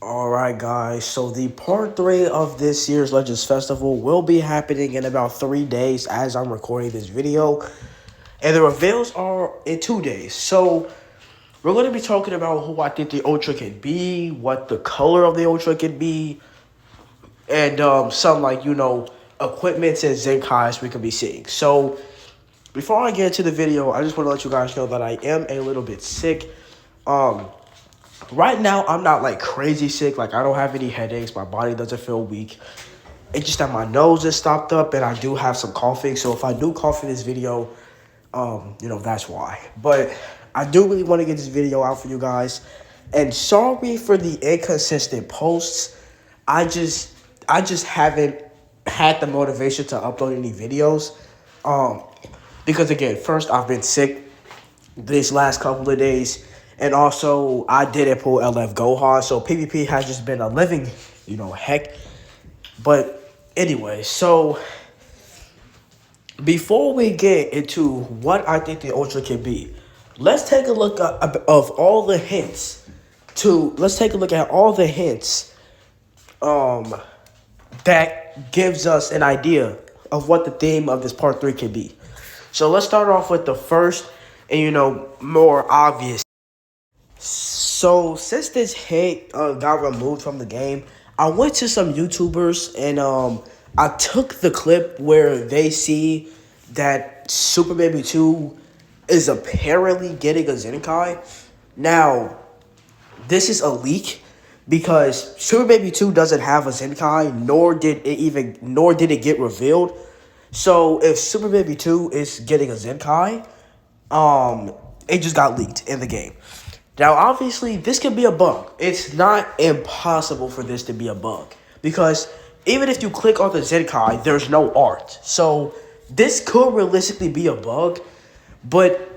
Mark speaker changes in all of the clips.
Speaker 1: Alright guys, so the part 3 of this year's Legends Festival will be happening in about 3 days as I'm recording this video. And the reveals are in 2 days. So we're going to be talking about who I think the Ultra can be, what the color of the Ultra can be, and some equipments and Zenkais we could be seeing. So before I get into the video, I just want to let you guys know that I am a little bit sick. Right now, I'm not like crazy sick. Like I don't have any headaches. My body doesn't feel weak. It's just that my nose is stopped up and I do have some coughing. So if I do cough in this video, that's why. But I do really want to get this video out for you guys. And sorry for the inconsistent posts. I just haven't had the motivation to upload any videos. Because again, first I've been sick these last couple of days. And also, I didn't pull LF Gohan, so PvP has just been a living, heck. But anyway, so before we get into what I think the Ultra can be, let's take a look of all the hints. Let's take a look at all the hints that gives us an idea of what the theme of this part 3 can be. So let's start off with the first and, more obvious. So since this hit got removed from the game, I went to some YouTubers and I took the clip where they see that Super Baby 2 is apparently getting a Zenkai. Now, this is a leak because Super Baby 2 doesn't have a Zenkai, nor did it get revealed. So if Super Baby 2 is getting a Zenkai, it just got leaked in the game. Now, obviously, this could be a bug. It's not impossible for this to be a bug. Because even if you click on the Zenkai, there's no art. So, this could realistically be a bug. But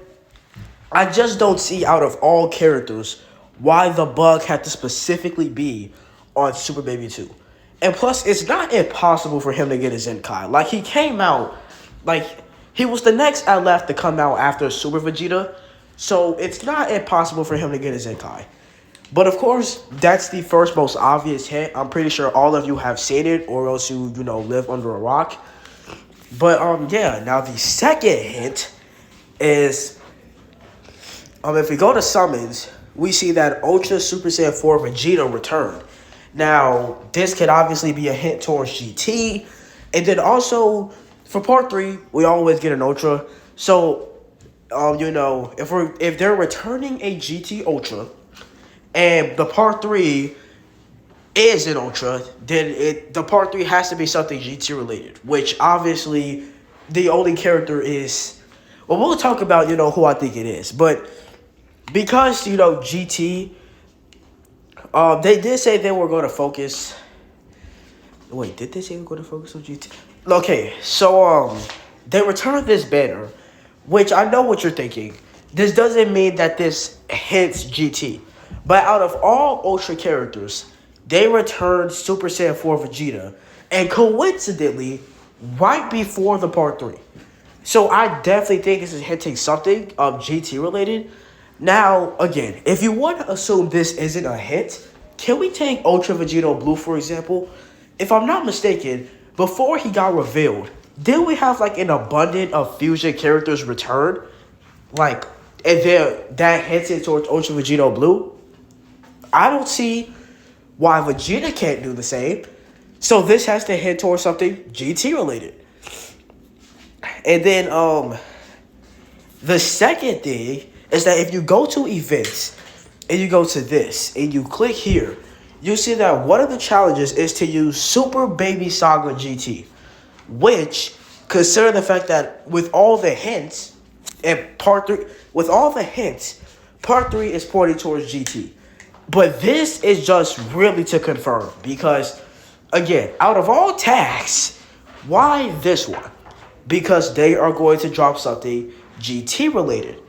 Speaker 1: I just don't see, out of all characters, why the bug had to specifically be on Super Baby 2. And plus, it's not impossible for him to get a Zenkai. Like, he came out, he was the next LF to come out after Super Vegeta. So it's not impossible for him to get a Zenkai. But of course, that's the first most obvious hint. I'm pretty sure all of you have seen it, or else you live under a rock. But now the second hint is if we go to summons, we see that Ultra Super Saiyan 4 Vegeta returned. Now, this could obviously be a hint towards GT. And then also, for part 3, we always get an Ultra. So if they're returning a GT Ultra, and the part 3 is an Ultra, then the part 3 has to be something GT related. Which obviously, the only character is. Well, we'll talk about who I think it is, but because GT, they did say they were going to focus. Wait, did they say they were going to focus on GT? Okay, so they returned this banner. Which I know what you're thinking. This doesn't mean that this hits GT. But out of all Ultra characters, they returned Super Saiyan 4 Vegeta. And coincidentally, right before the part 3. So I definitely think this is hinting something GT related. Now, again, if you want to assume this isn't a hint, can we take Ultra Vegeta Blue, for example? If I'm not mistaken, before he got revealed, didn't we have an abundance of fusion characters return? And then that hinted towards Ultra Vegeta Blue? I don't see why Vegeta can't do the same. So this has to hint towards something GT related. And then the second thing is that if you go to events and you go to this and you click here, you see that one of the challenges is to use Super Baby Saga GT. Which, consider the fact that with all the hints, part 3 is pointing towards GT. But this is just really to confirm. Because, again, out of all tags, why this one? Because they are going to drop something GT related.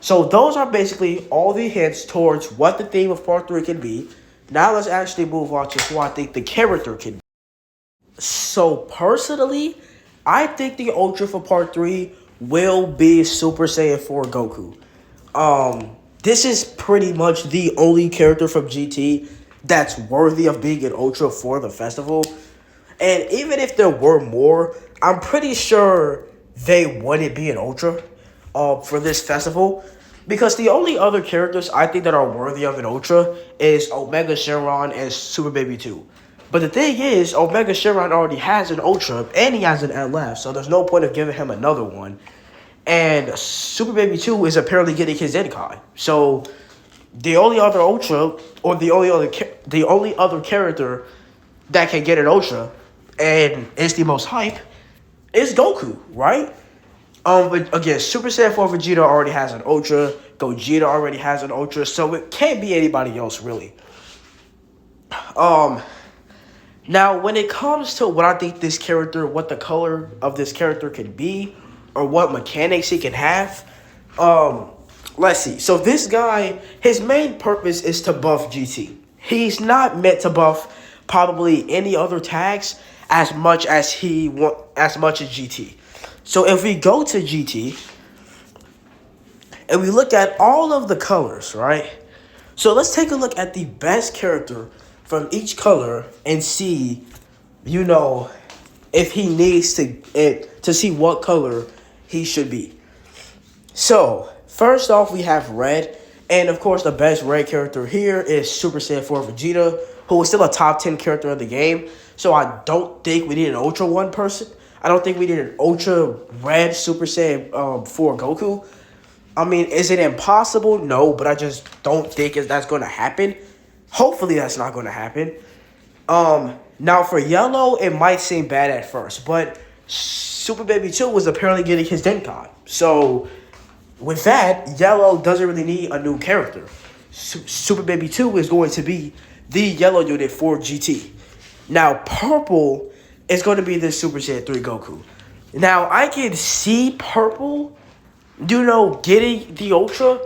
Speaker 1: So those are basically all the hints towards what the theme of part 3 can be. Now let's actually move on to who I think the character can be. So personally, I think the Ultra for part 3 will be Super Saiyan 4 Goku. This is pretty much the only character from GT that's worthy of being an Ultra for the festival. And even if there were more, I'm pretty sure they wouldn't be an Ultra for this festival. Because the only other characters I think that are worthy of an Ultra is Omega Shenron and Super Baby 2. But the thing is, Omega Shenron already has an Ultra and he has an LF, so there's no point of giving him another one. And Super Baby 2 is apparently getting his Zenkai. So the only other Ultra, or the only other character that can get an Ultra and is the most hype is Goku, right? But again, Super Saiyan 4 Vegeta already has an Ultra. Gogeta already has an Ultra, so it can't be anybody else really. Um, Now when it comes to what I think this character, what the color of this character can be, or what mechanics he can have, um, let's see. So this guy, his main purpose is to buff GT. He's not meant to buff probably any other tags as much as GT. So if we go to GT and we look at all of the colors, right? So let's take a look at the best character from each color and see, you know, if he needs to see what color he should be. So first off, we have red, and of course, the best red character here is Super Saiyan 4 Vegeta, who is still a top 10 character of the game. So I don't think we need an Ultra One person. I don't think we need an Ultra Red Super Saiyan 4 Goku. I mean, is it impossible? No, but I just don't think that's going to happen. Hopefully, that's not going to happen. Now for yellow, it might seem bad at first, but Super Baby 2 was apparently getting his Denkai. So with that, yellow doesn't really need a new character. Super Baby 2 is going to be the yellow unit for GT. Now purple is going to be the Super Saiyan 3 Goku. Now I can see purple, getting the Ultra,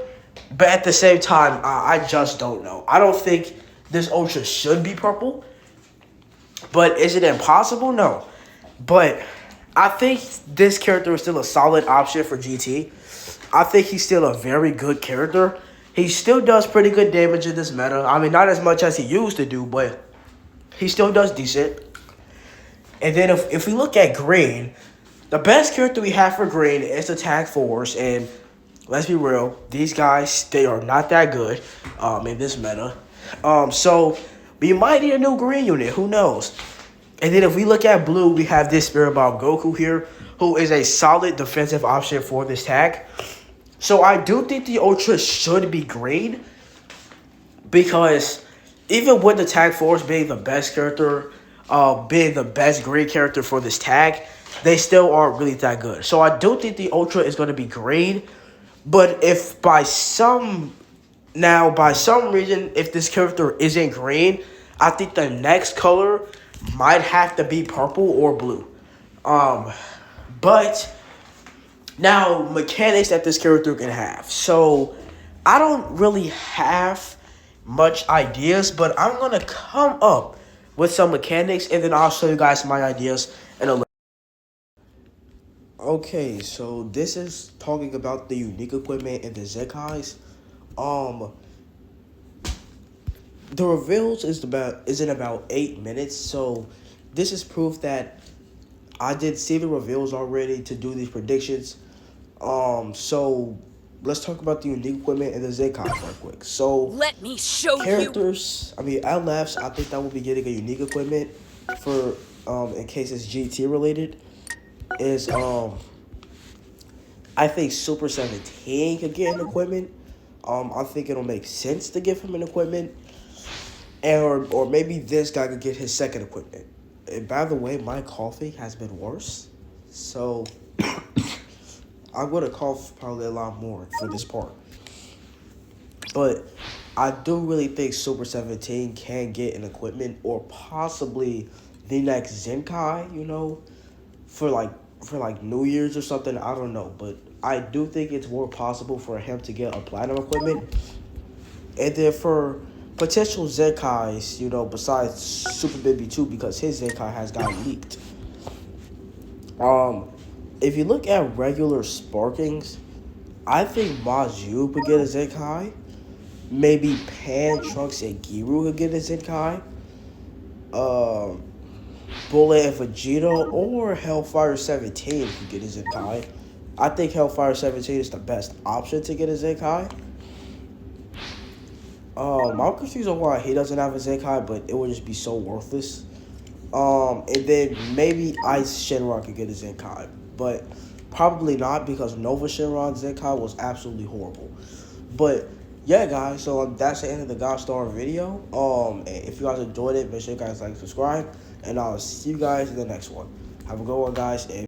Speaker 1: but at the same time, I just don't know. I don't think this Ultra should be purple. But is it impossible? No. But I think this character is still a solid option for GT. I think he's still a very good character. He still does pretty good damage in this meta. I mean, not as much as he used to do, but he still does decent. And then if we look at green, the best character we have for green is the Tag Force. And let's be real, these guys, they are not that good in this meta. So we might need a new green unit. Who knows? And then if we look at blue, we have this Spirit Bomb Goku here, who is a solid defensive option for this tag. So I do think the Ultra should be green, because even with the Tag Force being the best character, being the best green character for this tag, they still aren't really that good. So I do think the Ultra is going to be green. But if by some reason, if this character isn't green, I think the next color might have to be purple or blue. But now mechanics that this character can have. So I don't really have much ideas, but I'm gonna come up with some mechanics, and then I'll show you guys my ideas in a little. Okay, so this is talking about the unique equipment and the Zekais. The reveals is in about 8 minutes, so this is proof that I did see the reveals already to do these predictions. So let's talk about the unique equipment and the Zekai real quick. So
Speaker 2: let me show
Speaker 1: characters, LFs, I think that will be getting a unique equipment for in case it's GT related. Is I think Super 17 could get an equipment. I think it'll make sense to give him an equipment. Or maybe this guy could get his second equipment. And by the way, my coughing has been worse. So I'm going to cough probably a lot more for this part. But I do really think Super 17 can get an equipment, or possibly the next Zenkai, for like New Year's or something. I don't know. But I do think it's more possible for him to get a platinum equipment. And then for potential Zenkais, besides Super Baby 2, because his Zenkai has gotten leaked. If you look at regular Sparkings, I think Maju could get a Zenkai. Maybe Pan, Trunks, and Giru could get a Zenkai. Um, Bullet and Vegeta or Hellfire 17 could get a Zenkai. I think Hellfire 17 is the best option to get a Zenkai. I'm confused on why he doesn't have a Zenkai, but it would just be so worthless. And then maybe Ice Shenron could get a Zenkai, but probably not because Nova Shenron Zenkai was absolutely horrible. But yeah, guys, so that's the end of the God Star video. If you guys enjoyed it, make sure you guys like, subscribe, and I'll see you guys in the next one. Have a good one, guys. And